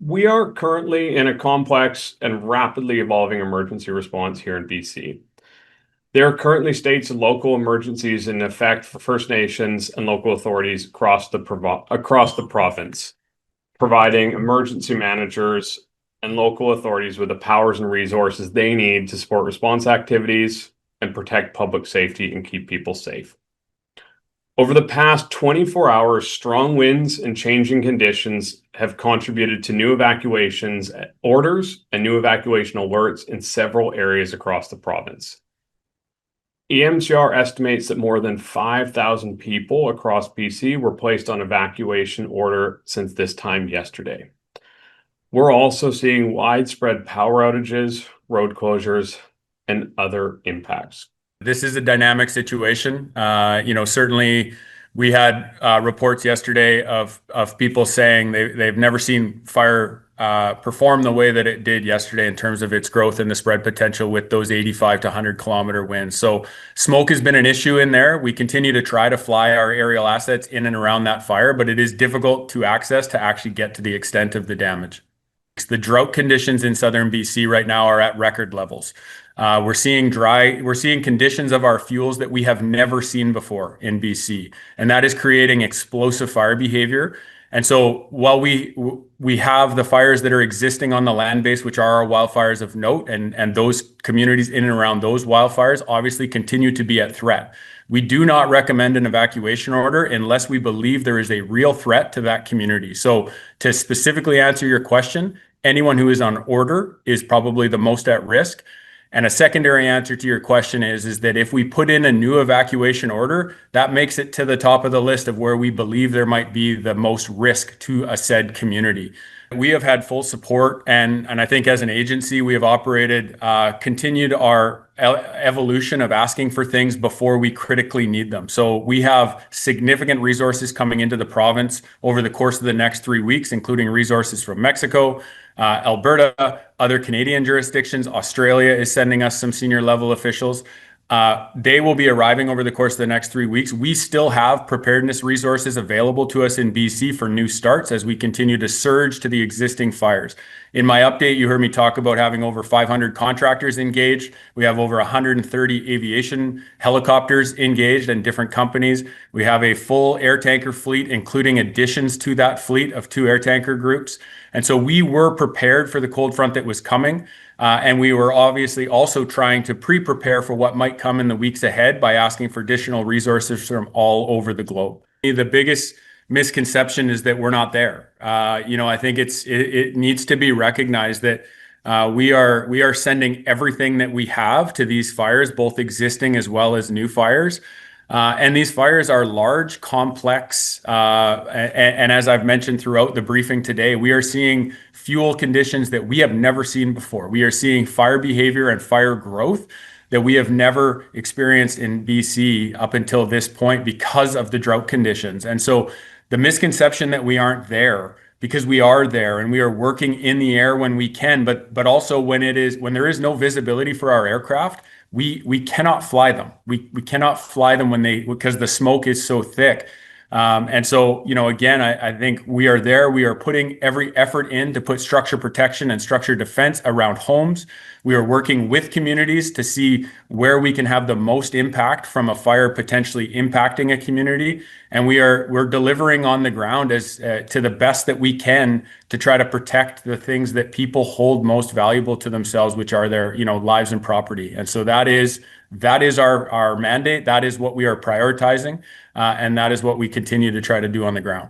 We are currently in a complex and rapidly evolving emergency response here in BC. There are currently states and local emergencies in effect for First Nations and local authorities across the province, providing emergency managers and local authorities with the powers and resources they need to support response activities and protect public safety and keep people safe. Over the past 24 hours, strong winds and changing conditions have contributed to new evacuations orders and new evacuation alerts in several areas across the province. EMCR estimates that more than 5,000 people across BC were placed on evacuation order since this time yesterday. We're also seeing widespread power outages, road closures, and other impacts. This is a dynamic situation. Certainly we had reports yesterday of people saying they've never seen fire perform the way that it did yesterday in terms of its growth and the spread potential with those 85 to 100-kilometer winds. So smoke has been an issue in there. We continue to try to fly our aerial assets in and around that fire, but it is difficult to access to actually get to the extent of the damage. The drought conditions in southern BC right now are at record levels. We're seeing conditions of our fuels that we have never seen before in BC, and that is creating explosive fire behavior. And so while we have the fires that are existing on the land base, which are our wildfires of note, and those communities in and around those wildfires obviously continue to be at threat. We do not recommend an evacuation order unless we believe there is a real threat to that community. So to specifically answer your question, anyone who is on order is probably the most at risk. And a secondary answer to your question is that if we put in a new evacuation order, that makes it to the top of the list of where we believe there might be the most risk to a said community. We have had full support, and I think as an agency, we have continued our evolution of asking for things before we critically need them. So we have significant resources coming into the province over the course of the next 3 weeks, including resources from Mexico, Alberta, other Canadian jurisdictions. Australia is sending us some senior level officials. They will be arriving over the course of the next 3 weeks. We still have preparedness resources available to us in BC for new starts as we continue to surge to the existing fires. In my update, you heard me talk about having over 500 contractors engaged. We have over 130 aviation helicopters engaged and different companies. We have a full air tanker fleet, including additions to that fleet of 2 air tanker groups. And so we were prepared for the cold front that was coming. And we were obviously also trying to pre-prepare for what might come in the weeks ahead by asking for additional resources from all over the globe. The biggest misconception is that we're not there. I think it needs to be recognized that we are sending everything that we have to these fires, both existing as well as new fires. And these fires are large, complex, and as I've mentioned throughout the briefing today, we are seeing fuel conditions that we have never seen before. We are seeing fire behavior and fire growth that we have never experienced in BC up until this point because of the drought conditions. And so the misconception that we aren't there, because we are there and we are working in the air when we can, but also when there is no visibility for our aircraft, we cannot fly them. We cannot fly them because the smoke is so thick. And so, again, I think we are there. We are putting every effort in to put structure protection and structure defense around homes. We are working with communities to see where we can have the most impact from a fire potentially impacting a community. And we're delivering on the ground as to the best that we can to try to protect the things that people hold most valuable to themselves, which are their, lives and property. And so that is our mandate. That is what we are prioritizing. And that is what we continue to try to do on the ground.